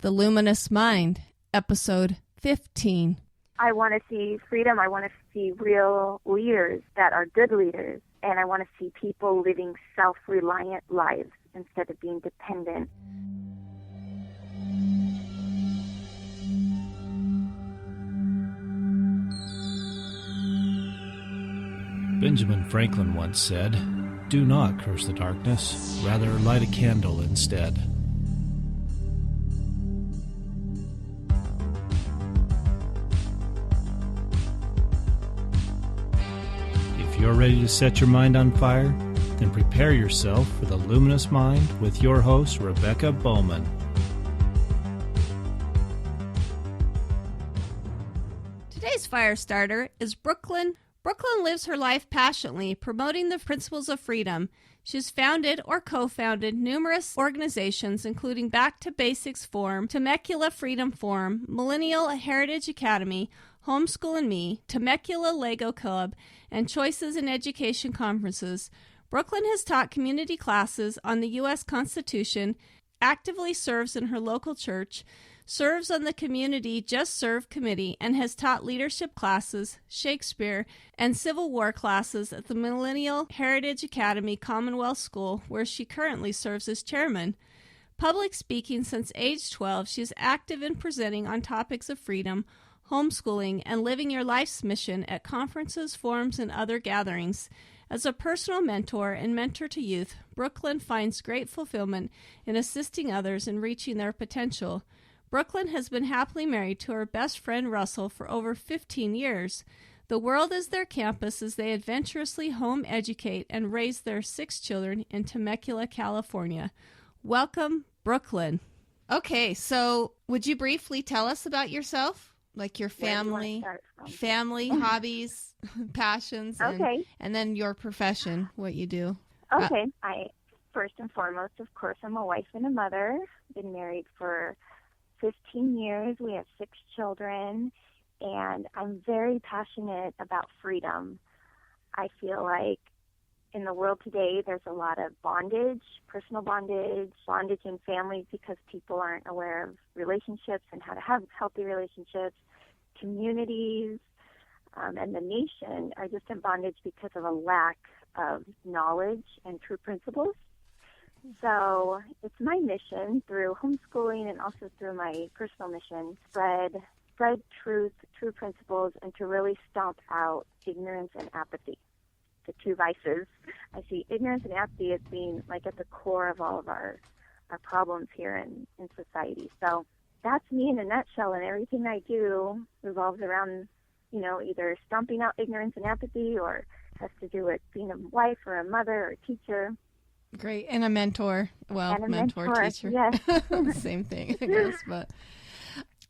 The Luminous Mind, Episode 15. I want to see freedom. I want to see real leaders that are good leaders. And I want to see people living self-reliant lives instead of being dependent. Benjamin Franklin once said, "Do not curse the darkness, rather light a candle instead." If you're ready to set your mind on fire, then prepare yourself for the Luminous Mind with your host, Rebecca Bowman. Today's fire starter is Brooklyn. Brooklyn lives her life passionately, promoting the principles of freedom. She's founded or co-founded numerous organizations, including Back to Basics Forum, Temecula Freedom Forum, Millennial Heritage Academy, Homeschool and Me, Temecula Lego Club, and Choices in Education conferences. Brooklyn has taught community classes on the U.S. Constitution, actively serves in her local church, serves on the Community Just Serve Committee, and has taught leadership classes, Shakespeare, and Civil War classes at the Millennial Heritage Academy Commonwealth School, where she currently serves as chairman. Public speaking since age 12, she is active in presenting on topics of freedom, homeschooling, and living your life's mission at conferences, forums, and other gatherings. As a personal mentor and mentor to youth, Brooklyn finds great fulfillment in assisting others in reaching their potential. Brooklyn has been happily married to her best friend Russell for over 15 years. The world is their campus as they adventurously home educate and raise their 6 children in Temecula, California. Welcome, Brooklyn. Okay, so would you briefly tell us about yourself? Like your family, hobbies, passions, and then your profession, what you do. Okay. First and foremost, of course, I'm a wife and a mother. Been married for 15 years. We have 6 children, and I'm very passionate about freedom. I feel like in the world today, there's a lot of bondage, personal bondage in families because people aren't aware of relationships and how to have healthy relationships. Communities and the nation are just in bondage because of a lack of knowledge and true principles. So it's my mission through homeschooling and also through my personal mission, spread truth, true principles, and to really stomp out ignorance and apathy, the 2 vices. I see ignorance and apathy as being like at the core of all of our problems here in society. So that's me in a nutshell, and everything I do revolves around, either stomping out ignorance and apathy or has to do with being a wife or a mother or a teacher. Great. And a mentor. Well, and a mentor, teacher. Yes. Same thing, I guess. But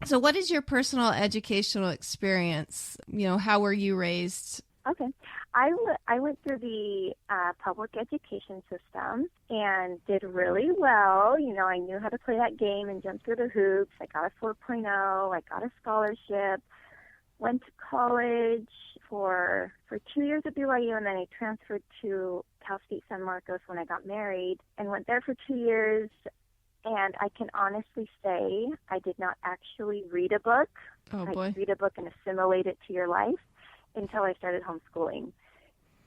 so what is your personal educational experience? How were you raised? Okay. I went through the public education system and did really well. I knew how to play that game and jump through the hoops. I got a 4.0. I got a scholarship. Went to college for 2 years at BYU, and then I transferred to Cal State San Marcos when I got married and went there for 2 years. And I can honestly say I did not actually read a book. Oh, boy. Read a book and assimilate it to your life until I started homeschooling.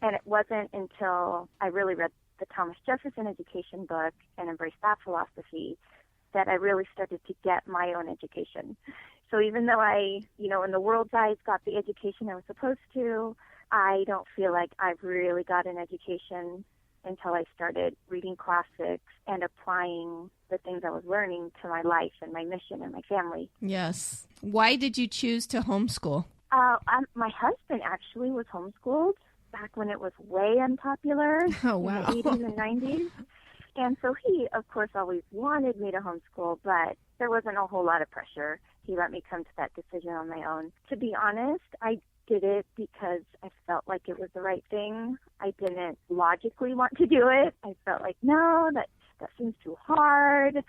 And it wasn't until I really read the Thomas Jefferson education book and embraced that philosophy that I really started to get my own education. So even though I, in the world's eyes, got the education I was supposed to, I don't feel like I've really got an education until I started reading classics and applying the things I was learning to my life and my mission and my family. Yes. Why did you choose to homeschool? My husband actually was homeschooled back when it was way unpopular in the 80s and 90s. And so he, of course, always wanted me to homeschool, but there wasn't a whole lot of pressure. He let me come to that decision on my own. To be honest, I did it because I felt like it was the right thing. I didn't logically want to do it. I felt like, no, that seems too hard.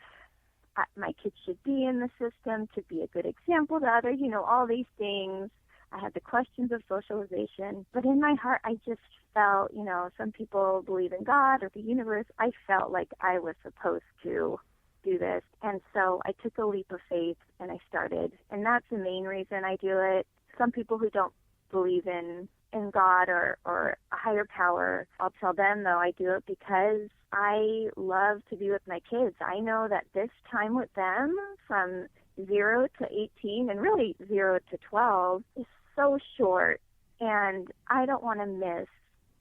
My kids should be in the system to be a good example to others, all these things. I had the questions of socialization, but in my heart, I just felt, some people believe in God or the universe. I felt like I was supposed to do this. And so I took a leap of faith and I started. And that's the main reason I do it. Some people who don't believe in God or a higher power, I'll tell them, though, I do it because I love to be with my kids. I know that this time with them from 0 to 18 and really 0 to 12 is so short, and I don't want to miss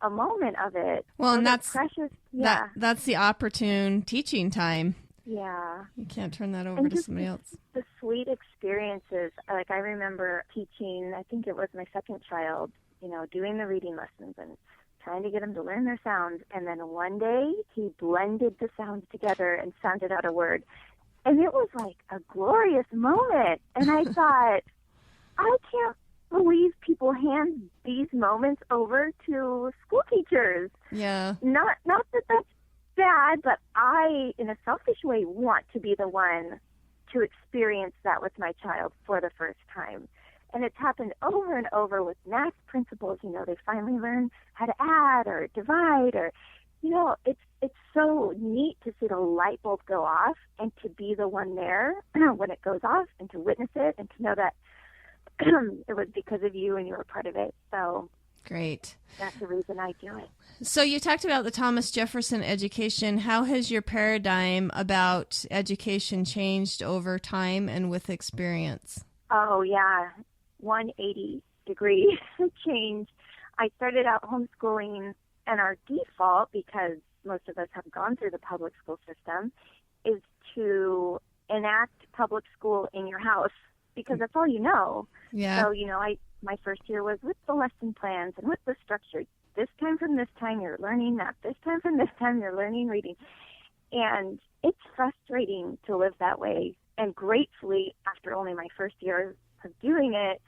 a moment of it. Well, and that's precious. That's the opportune teaching time. Yeah. You can't turn that over to somebody else. The sweet experiences. Like I remember teaching, I think it was my second child, doing the reading lessons and trying to get him to learn their sounds. And then one day he blended the sounds together and sounded out a word. And it was like a glorious moment. And I thought, I can't believe people hand these moments over to school teachers. Yeah. Not that that's bad, but I, in a selfish way, want to be the one to experience that with my child for the first time. And it's happened over and over with math principals. They finally learn how to add or divide, or, it's so neat to see the light bulb go off and to be the one there when it goes off and to witness it and to know that it was because of you and you were part of it. So great. That's the reason I do it. So you talked about the Thomas Jefferson education. How has your paradigm about education changed over time and with experience? Oh, yeah. 180-degree change. I started out homeschooling, and our default, because most of us have gone through the public school system, is to enact public school in your house because that's all you know. Yeah. So, my first year was with the lesson plans and with the structure. This time from this time you're learning math. This time from this time you're learning reading. And it's frustrating to live that way. And gratefully, after only my first year of doing it,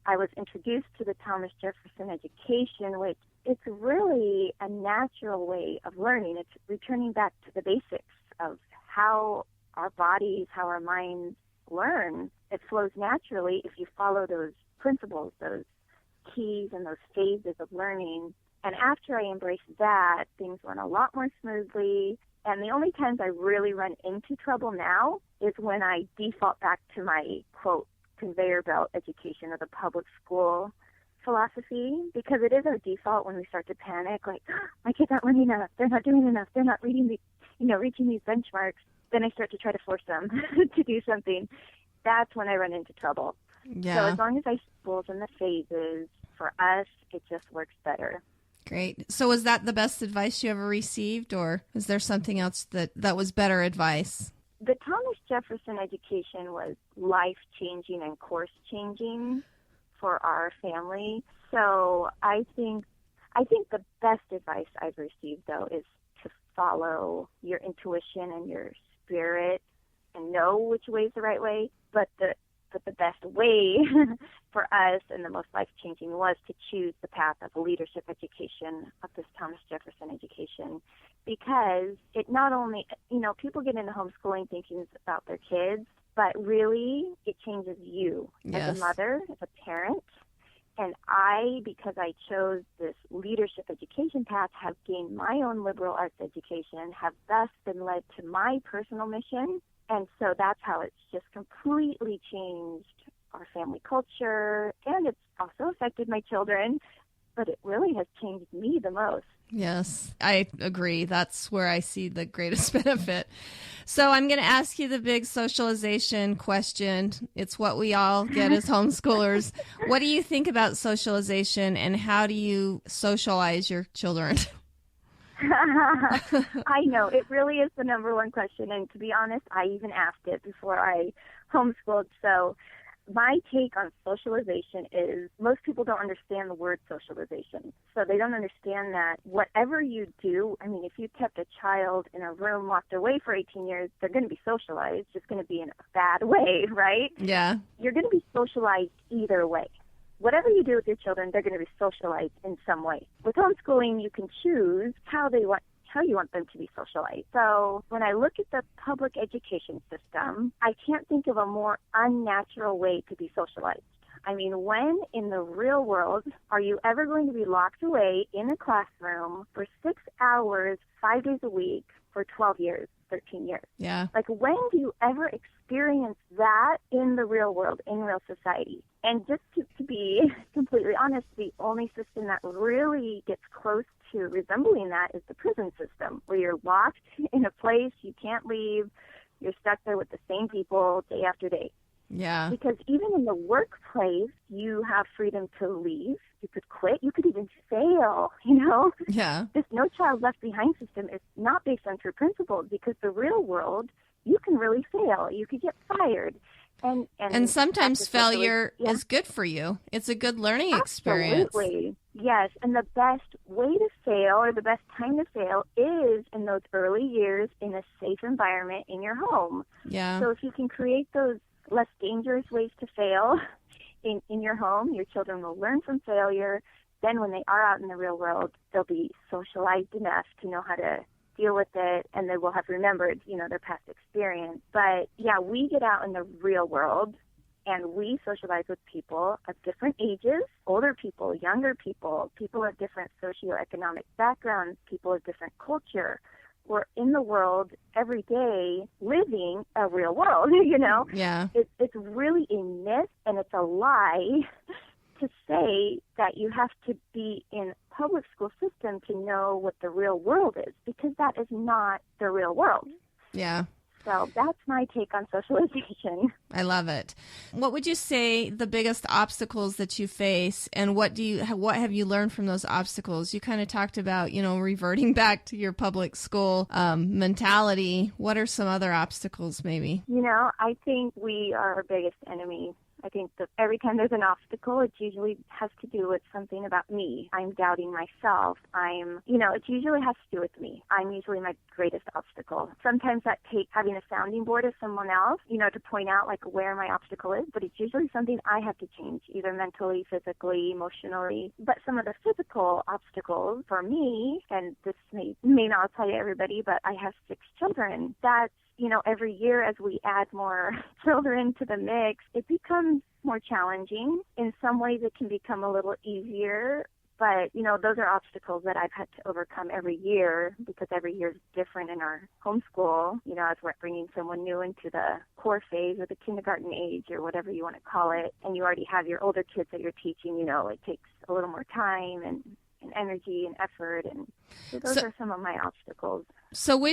I was introduced to the Thomas Jefferson education, which it's really a natural way of learning. It's returning back to the basics of how our bodies, how our minds learn. It flows naturally if you follow those principles, those keys and those phases of learning. And after I embraced that, things went a lot more smoothly. And the only times I really run into trouble now is when I default back to my, quote, conveyor belt education or the public school philosophy, because it is our default when we start to panic, like, oh, my kids aren't learning enough, they're not doing enough, they're not reading reaching these benchmarks. Then I start to try to force them to do something. That's when I run into trouble. Yeah. So as long as I schools in the phases, for us, it just works better. Great. So was that the best advice you ever received, or is there something else that was better advice? The Thomas Jefferson education was life-changing and course-changing for our family. So I think the best advice I've received, though, is to follow your intuition and your spirit and know which way is the right way. But the best way for us and the most life-changing was to choose the path of leadership education, of this Thomas Jefferson education, because it not only, people get into homeschooling thinking it's about their kids, but really it changes you as a mother, as a parent. And I, because I chose this leadership education path, have gained my own liberal arts education, have thus been led to my personal mission. And so that's how it's just completely changed our family culture, and it's also affected my children, but it really has changed me the most. Yes, I agree. That's where I see the greatest benefit. So I'm going to ask you the big socialization question. It's what we all get as homeschoolers. What do you think about socialization, and how do you socialize your children? I know. It really is the number one question. And to be honest, I even asked it before I homeschooled. So my take on socialization is most people don't understand the word socialization. So they don't understand that whatever you do, I mean, if you kept a child in a room locked away for 18 years, they're going to be socialized. It's going to be in a bad way, right? Yeah. You're going to be socialized either way. Whatever you do with your children, they're going to be socialized in some way. With homeschooling, you can choose how you want them to be socialized. So when I look at the public education system, I can't think of a more unnatural way to be socialized. I mean, when in the real world are you ever going to be locked away in a classroom for 6 hours, 5 days a week, for 12 years, 13 years. Yeah. Like, when do you ever experience that in the real world, in real society? And just to be completely honest, the only system that really gets close to resembling that is the prison system, where you're locked in a place, you can't leave, you're stuck there with the same people day after day. Yeah. Because even in the workplace, you have freedom to leave. You could quit. You could even fail, you know? Yeah. This No Child Left Behind system is not based on true principles, because the real world, you can really fail. You could get fired. And sometimes failure is good for you. It's a good learning experience. Absolutely. Yes. And the best way to fail, or the best time to fail, is in those early years in a safe environment in your home. Yeah. So if you can create those less dangerous ways to fail in your home, your children will learn from failure. Then when they are out in the real world, they'll be socialized enough to know how to deal with it, and they will have remembered, you know, their past experience. But yeah, we get out in the real world and we socialize with people of different ages, older people, younger people, people of different socioeconomic backgrounds, people of different culture. We're in the world every day living a real world, you know? Yeah. It's really a myth, and it's a lie to say that you have to be in public school system to know what the real world is, because that is not the real world. Yeah. So that's my take on socialization. I love it. What would you say the biggest obstacles that you face, and what have you learned from those obstacles? You kind of talked about, you know, reverting back to your public school mentality. What are some other obstacles maybe? You know, I think we are our biggest enemy. I think that every time there's an obstacle, it usually has to do with something about me. I'm doubting myself. It usually has to do with me. I'm usually my greatest obstacle. Sometimes that takes having a sounding board of someone else, you know, to point out like where my obstacle is, but it's usually something I have to change, either mentally, physically, emotionally. But some of the physical obstacles for me, and this may not apply to everybody, but I have 6 children. That's, you know, every year as we add more children to the mix, it becomes more challenging. In some ways it can become a little easier, but, you know, those are obstacles that I've had to overcome every year, because every year is different in our homeschool, you know, as we're bringing someone new into the core phase or the kindergarten age or whatever you want to call it, and you already have your older kids that you're teaching, you know, it takes a little more time and energy and effort, and so those are some of my obstacles. So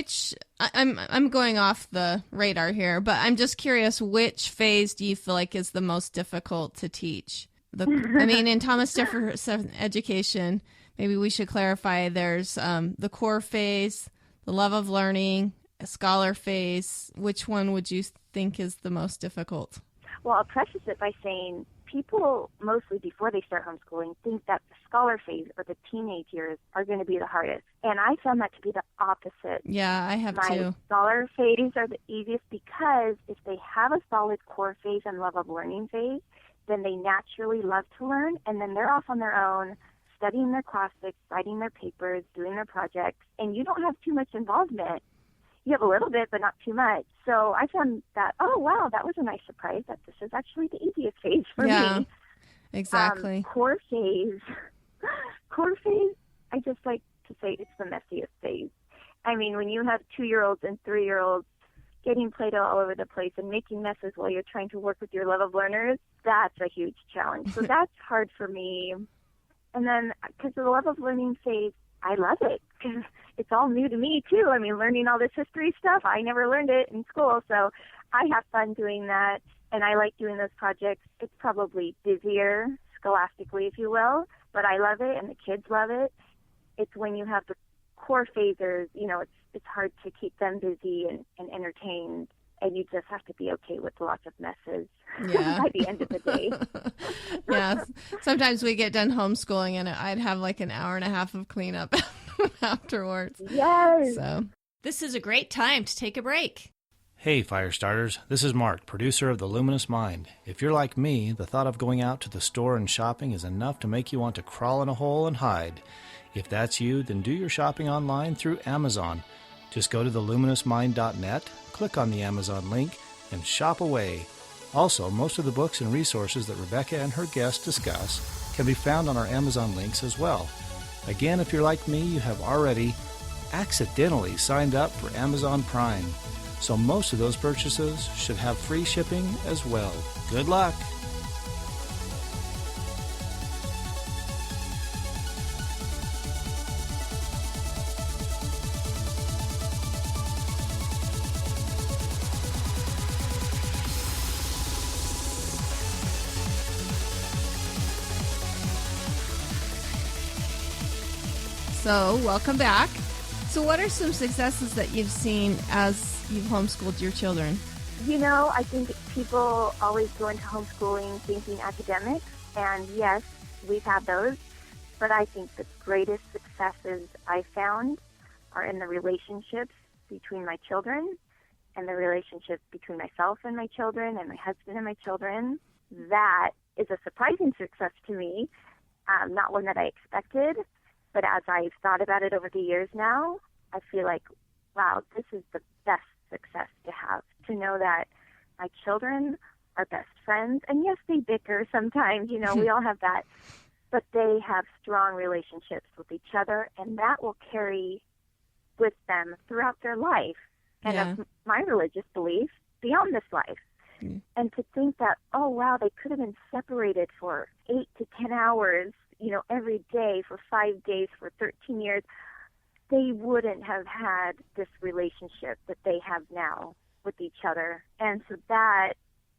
I'm going off the radar here, but I'm just curious, which phase do you feel like is the most difficult to teach? In Thomas Jefferson education, maybe we should clarify, there's the core phase, the love of learning, a scholar phase. Which one would you think is the most difficult? Well, I'll preface it by saying people mostly before they start homeschooling think that the scholar phase or the teenage years are going to be the hardest. And I found that to be the opposite. Yeah, I have My too. scholar phase are the easiest, because if they have a solid core phase and love of learning phase, then they naturally love to learn, and then they're off on their own, studying their classics, writing their papers, doing their projects, and you don't have too much involvement. You have a little bit, but not too much. So I found that, oh, wow, that was a nice surprise that this is actually the easiest phase for me. Exactly. Core phase, I just like to say it's the messiest phase. I mean, when you have 2-year-olds and 3-year-olds getting Play-Doh all over the place and making messes while you're trying to work with your love of learners, that's a huge challenge. So that's hard for me. And then, because of the love of learning phase, I love it, because it's all new to me, too. I mean, learning all this history stuff, I never learned it in school, so I have fun doing that, and I like doing those projects. It's probably busier, scholastically, if you will, but I love it, and the kids love it. It's when you have the core phasers, you know, it's hard to keep them busy and entertained, and you just have to be okay with lots of messes by the end of the day. Yeah. Sometimes we get done homeschooling and I'd have like an hour and a half of cleanup afterwards. Yes. So this is a great time to take a break. Hey, fire starters. This is Mark, producer of The Luminous Mind. If you're like me, the thought of going out to the store and shopping is enough to make you want to crawl in a hole and hide. If that's you, then do your shopping online through Amazon. Just go to theluminousmind.net, click on the Amazon link, and shop away. Also, most of the books and resources that Rebecca and her guests discuss can be found on our Amazon links as well. Again, if you're like me, you have already accidentally signed up for Amazon Prime. So most of those purchases should have free shipping as well. Good luck! So, welcome back. So, what are some successes that you've seen as you've homeschooled your children? You know, I think people always go into homeschooling thinking academics, and yes, we've had those, but I think the greatest successes I found are in the relationships between my children and the relationship between myself and my children and my husband and my children. That is a surprising success to me, not one that I expected. But as I've thought about it over the years now, I feel like, wow, this is the best success to have, to know that my children are best friends. And yes, they bicker sometimes, you know, we all have that. But they have strong relationships with each other, and that will carry with them throughout their life and of my religious belief beyond this life. And to think that, oh, wow, they could have been separated for 8 to 10 hours, you know, every day for 5 days for 13 years, they wouldn't have had this relationship that they have now with each other. And so that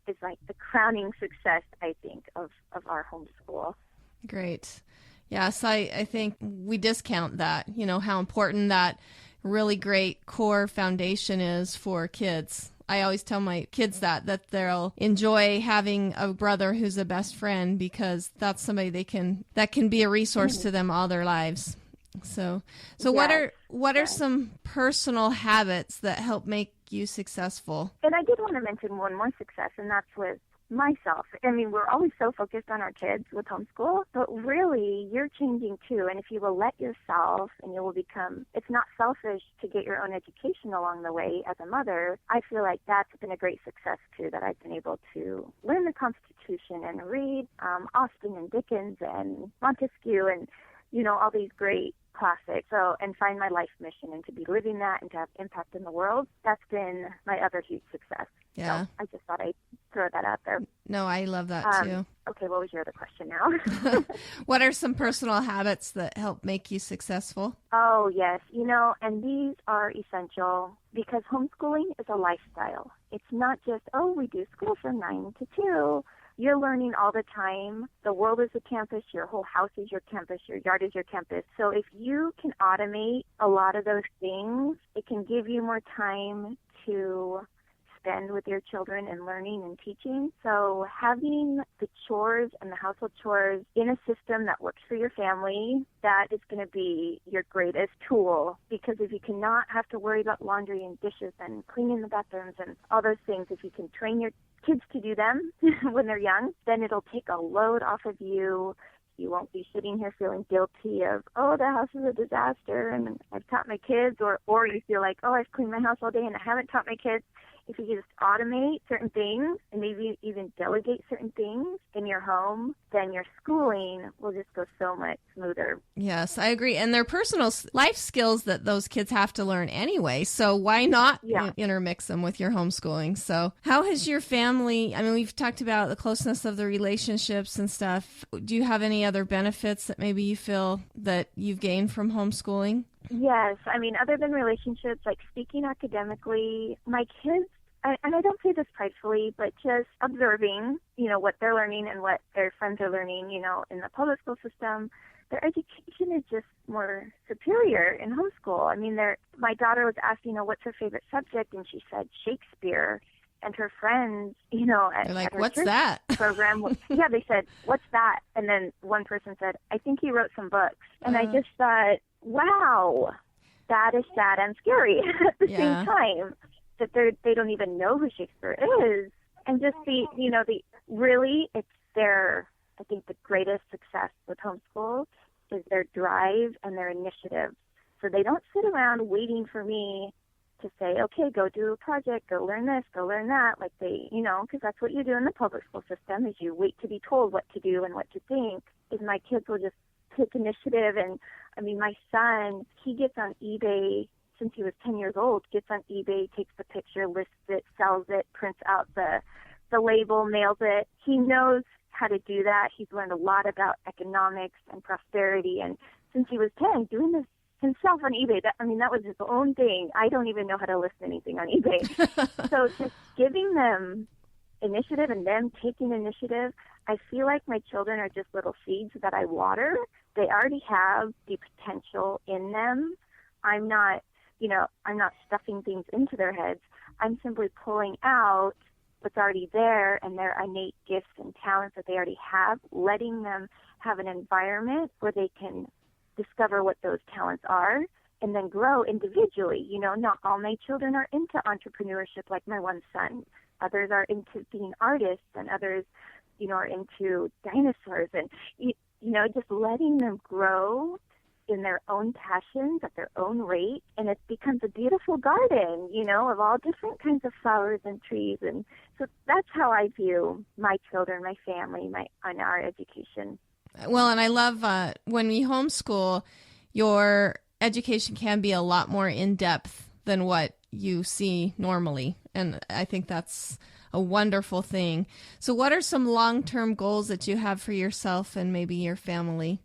is like the crowning success, I think, of our homeschool. Great. Yes, I think we discount that, you know, how important that really great core foundation is for kids. I always tell my kids that they'll enjoy having a brother who's a best friend, because that's somebody that can be a resource to them all their lives. So yes. What are some personal habits that help make you successful? And I did want to mention one more success, and that's with myself. I mean, we're always so focused on our kids with homeschool, but really you're changing too. And if you will let yourself, and you will become, it's not selfish to get your own education along the way as a mother. I feel like that's been a great success too, that I've been able to learn the Constitution and read Austen and Dickens and Montesquieu and, you know, all these great classics. So, and find my life mission and to be living that and to have impact in the world. That's been my other huge success. Yeah. So I just thought I'd throw that out there. No, I love that too. Okay, what was your other question now? What are some personal habits that help make you successful? Oh, yes. You know, and these are essential because homeschooling is a lifestyle. It's not just, oh, we do school from 9 to 2. You're learning all the time. The world is a campus. Your whole house is your campus. Your yard is your campus. So if you can automate a lot of those things, it can give you more time to spend with your children and learning and teaching. So having the chores and the household chores in a system that works for your family, that is going to be your greatest tool. Because if you cannot have to worry about laundry and dishes and cleaning the bathrooms and all those things, if you can train your kids to do them when they're young, then it'll take a load off of you. You won't be sitting here feeling guilty of, oh, the house is a disaster and I've taught my kids, or you feel like, oh, I've cleaned my house all day and I haven't taught my kids. If you just automate certain things and maybe even delegate certain things in your home, then your schooling will just go so much smoother. Yes, I agree. And they're personal life skills that those kids have to learn anyway. So why not intermix them with your homeschooling? So how has your family, I mean, we've talked about the closeness of the relationships and stuff. Do you have any other benefits that maybe you feel that you've gained from homeschooling? Yes. I mean, other than relationships, like speaking academically, my kids, and I don't say this pridefully, but just observing, you know, what they're learning and what their friends are learning, you know, in the public school system, their education is just more superior in homeschool. I mean, my daughter was asked, you know, what's her favorite subject? And she said Shakespeare. And her friends, you know, they're like, what's that program? They said, what's that? And then one person said, I think he wrote some books. And I just thought, wow, that is sad and scary at the same time, that they don't even know who Shakespeare is. And just it's I think the greatest success with homeschool is their drive and their initiative. So they don't sit around waiting for me to say, okay, go do a project, go learn this, go learn that, like they, you know, because that's what you do in the public school system, is you wait to be told what to do and what to think. Is my kids will just take initiative. And I mean, my son, he gets on eBay since he was 10 years old, gets on eBay, takes the picture, lists it, sells it, prints out the label, mails it. He knows how to do that. He's learned a lot about economics and prosperity. And since he was 10, doing this himself on eBay, that was his own thing. I don't even know how to list anything on eBay. So just giving them initiative and them taking initiative, I feel like my children are just little seeds that I water. They already have the potential in them. I'm not stuffing things into their heads. I'm simply pulling out what's already there and their innate gifts and talents that they already have, letting them have an environment where they can discover what those talents are and then grow individually. Not all my children are into entrepreneurship like my one son. Others are into being artists, and others, are into dinosaurs, and, just letting them grow in their own passions at their own rate. And it becomes a beautiful garden, of all different kinds of flowers and trees. And so that's how I view my children, my family, and our education. Well, and I love when we homeschool, your education can be a lot more in-depth than what you see normally. And I think that's a wonderful thing. So what are some long-term goals that you have for yourself and maybe your family?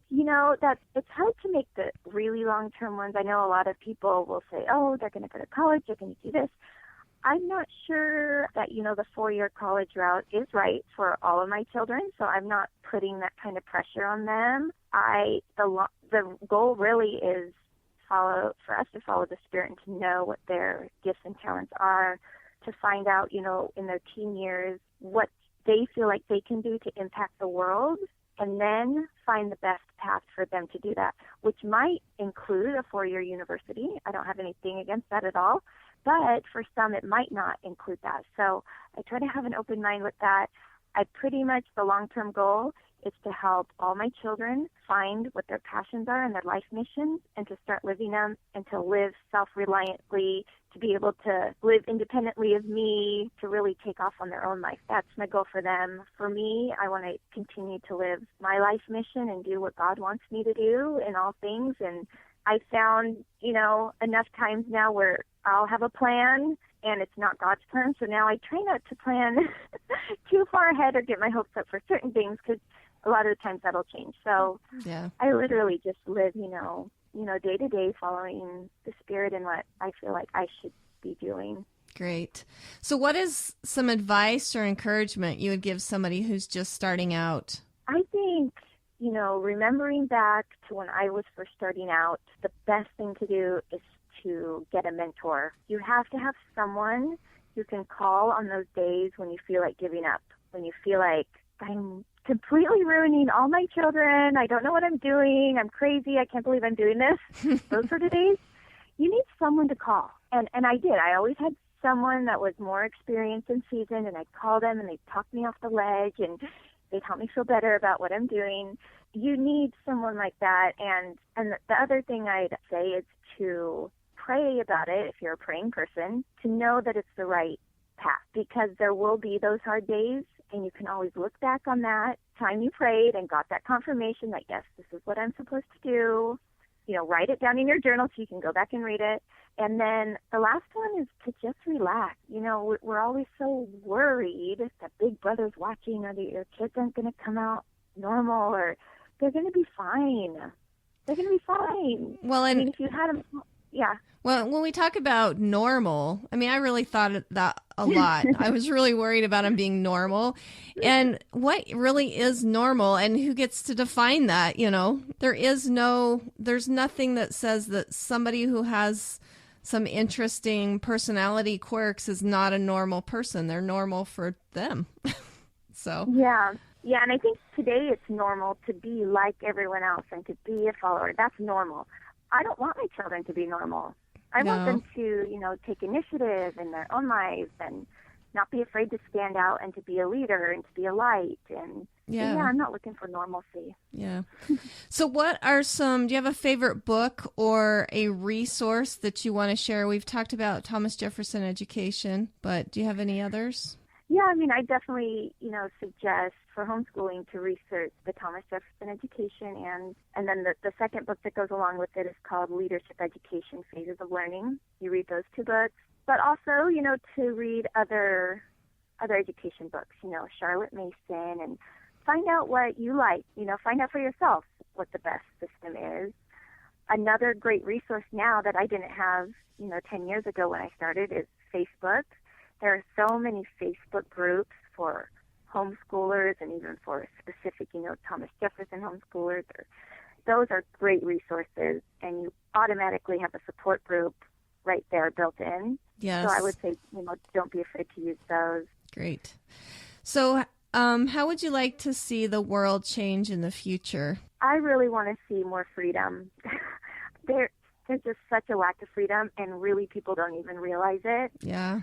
It's hard to make the really long-term ones. I know a lot of people will say, oh, they're going to go to college, they're going to do this. I'm not sure that, the 4-year college route is right for all of my children, so I'm not putting that kind of pressure on them. The goal really is for us to follow the Spirit and to know what their gifts and talents are, to find out, in their teen years, what they feel like they can do to impact the world, and then find the best path for them to do that, which might include a 4-year university. I don't have anything against that at all. But for some, it might not include that. So I try to have an open mind with that. The long-term goal is to help all my children find what their passions are and their life missions, and to start living them, and to live self-reliantly, to be able to live independently of me, to really take off on their own life. That's my goal for them. For me, I want to continue to live my life mission and do what God wants me to do in all things. And I found, enough times now where I'll have a plan and it's not God's plan. So now I try not to plan too far ahead or get my hopes up for certain things, because a lot of the times that'll change. So yeah. I literally just live, day to day, following the Spirit and what I feel like I should be doing. Great. So what is some advice or encouragement you would give somebody who's just starting out? I think, remembering back to when I was first starting out, the best thing to do is to get a mentor. You have to have someone you can call on those days when you feel like giving up, when you feel like I'm completely ruining all my children, I don't know what I'm doing, I'm crazy, I can't believe I'm doing this. Those sort of days, you need someone to call. And I did. I always had someone that was more experienced and seasoned, and I'd call them and they'd talk me off the ledge and they'd help me feel better about what I'm doing. You need someone like that. And the other thing I'd say is to pray about it, if you're a praying person, to know that it's the right path, because there will be those hard days, and you can always look back on that time you prayed and got that confirmation that, yes, this is what I'm supposed to do. Write it down in your journal so you can go back and read it. And then the last one is to just relax. We're always so worried that Big Brother's watching, or that your kids aren't going to come out normal, or they're going to be fine. They're going to be fine. Well, if you had them, yeah. Well, when we talk about normal, I really thought of that a lot. I was really worried about them being normal. And what really is normal, and who gets to define that? There's nothing that says that somebody who has some interesting personality quirks is not a normal person. They're normal for them. So. Yeah. Yeah, and I think today it's normal to be like everyone else and to be a follower. That's normal. I don't want my children to be normal. I want them to, take initiative in their own lives and not be afraid to stand out and to be a leader and to be a light. And I'm not looking for normalcy. Yeah. So do you have a favorite book or a resource that you want to share? We've talked about Thomas Jefferson education, but do you have any others? Yeah, I mean, I definitely, suggest for homeschooling to research the Thomas Jefferson Education, and then the second book that goes along with it is called Leadership Education, Phases of Learning. You read those two books, but also, to read other education books, Charlotte Mason, and find out what you like, find out for yourself what the best system is. Another great resource now that I didn't have, 10 years ago when I started is Facebook. There are so many Facebook groups for homeschoolers and even for specific, Thomas Jefferson homeschoolers. Those are great resources, and you automatically have a support group right there built in. Yes. So I would say, don't be afraid to use those. Great. So how would you like to see the world change in the future? I really want to see more freedom. There's just such a lack of freedom, and really people don't even realize it. Yeah.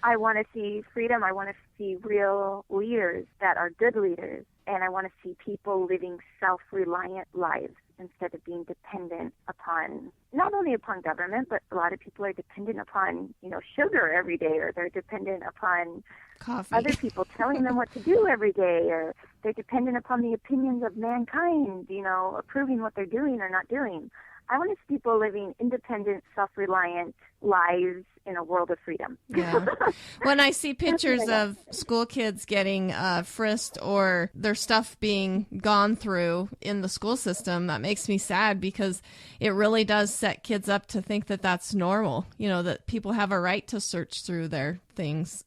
I want to see freedom. I want to see real leaders that are good leaders, and I want to see people living self-reliant lives instead of being dependent upon, not only upon government, but a lot of people are dependent upon, sugar every day, or they're dependent upon coffee, other people telling them what to do every day, or they're dependent upon the opinions of mankind, approving what they're doing or not doing. I want to see people living independent, self-reliant lives in a world of freedom. Yeah. When I see pictures of school kids getting frisked or their stuff being gone through in the school system, that makes me sad, because it really does set kids up to think that that's normal, that people have a right to search through their things.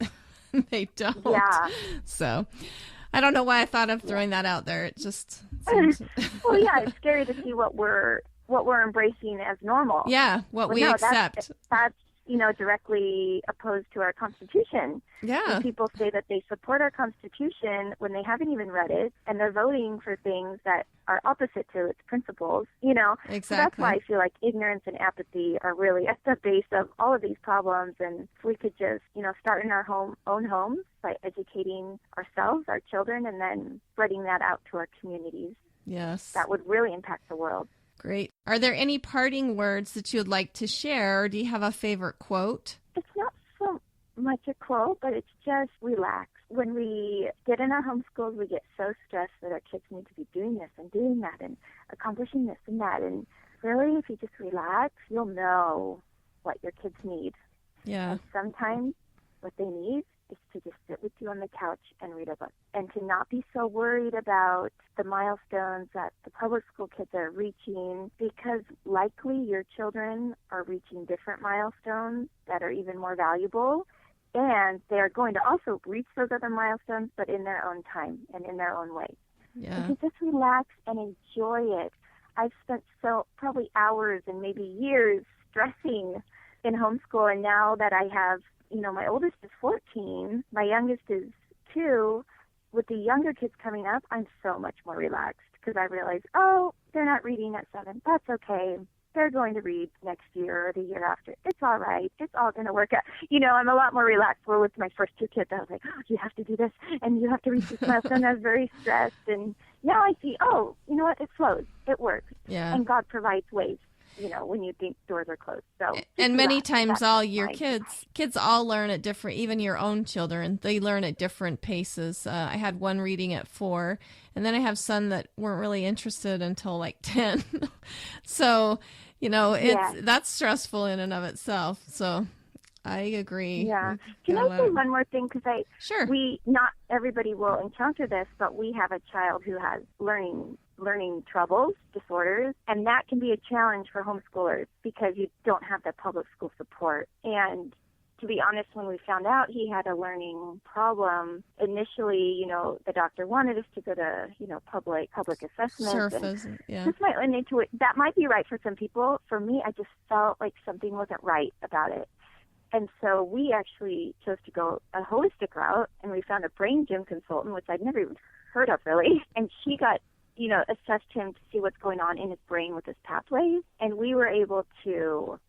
They don't. Yeah. So I don't know why I thought of throwing that out there. It just seems... Well, yeah, it's scary to see what we're embracing as normal. Yeah, we accept. That's directly opposed to our Constitution. Yeah. And people say that they support our Constitution when they haven't even read it, and they're voting for things that are opposite to its principles, Exactly. So that's why I feel like ignorance and apathy are really at the base of all of these problems, and if we could just, start in our own homes by educating ourselves, our children, and then spreading that out to our communities. Yes. That would really impact the world. Great. Are there any parting words that you would like to share, or do you have a favorite quote? It's not so much a quote, but it's just relax. When we get in our homeschools, we get so stressed that our kids need to be doing this and doing that and accomplishing this and that. And really, if you just relax, you'll know what your kids need. Yeah. And sometimes what they need is to just sit with you on the couch and read a book, and to not be so worried about the milestones that the public school kids are reaching, because likely your children are reaching different milestones that are even more valuable, and they're going to also reach those other milestones, but in their own time and in their own way. Yeah. And to just relax and enjoy it. I've spent probably hours and maybe years stressing in homeschool, and now that I have my oldest is 14, my youngest is 2. With the younger kids coming up, I'm so much more relaxed, because I realize, they're not reading at 7. That's okay. They're going to read next year or the year after. It's all right. It's all going to work out. I'm a lot more relaxed. Where with my first 2 kids, I was like, you have to do this, and you have to reach this milestone. I was very stressed. And now I see, you know what? It flows. It works. Yeah. And God provides ways, when you think doors are closed. So, and many times all your kids all learn at different, even your own children, they learn at different paces. I had one reading at 4, and then I have some that weren't really interested until like 10. So, that's stressful in and of itself. So I agree. Yeah. Can I say one more thing? Because Sure. Not everybody will encounter this, but we have a child who has learning troubles, disorders, and that can be a challenge for homeschoolers because you don't have the public school support. And to be honest, when we found out he had a learning problem, initially, the doctor wanted us to go to, public assessments. Yeah. This might run into it. That might be right for some people. For me, I just felt like something wasn't right about it. And so we actually chose to go a holistic route, and we found a brain gym consultant, which I'd never even heard of really. And she got, assessed him to see what's going on in his brain with his pathways. And we were able to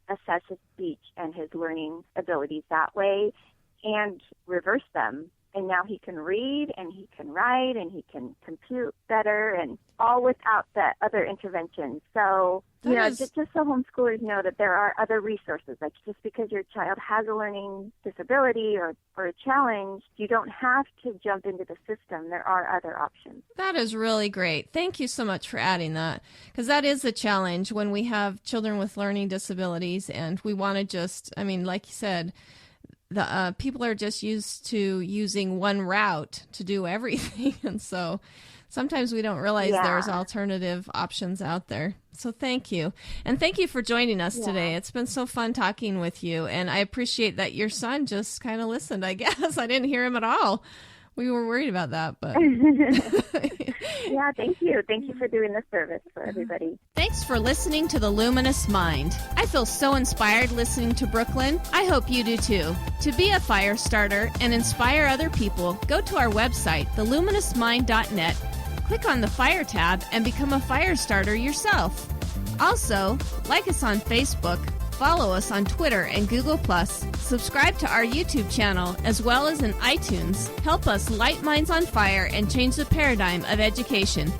assess his speech and his learning abilities that way and reverse them and now he can read and he can write and he can compute better, and all without that other intervention. So, just so homeschoolers know that there are other resources. Like, just because your child has a learning disability or a challenge, you don't have to jump into the system. There are other options. That is really great. Thank you so much for adding that, because that is a challenge when we have children with learning disabilities, and we want to just, like you said, the people are just used to using one route to do everything, and so sometimes we don't realize there's alternative options out there. So thank you. And thank you for joining us today. It's been so fun talking with you, and I appreciate that your son just kind of listened, I guess. I didn't hear him at all. We were worried about that, but... Yeah, thank you. Thank you for doing this service for everybody. Thanks for listening to The Luminous Mind. I feel so inspired listening to Brooklyn. I hope you do too. To be a fire starter and inspire other people, go to our website, theluminousmind.net, click on the Fire tab, and become a fire starter yourself. Also, like us on Facebook, follow us on Twitter and Google+, subscribe to our YouTube channel, as well as in iTunes. Help us light minds on fire and change the paradigm of education.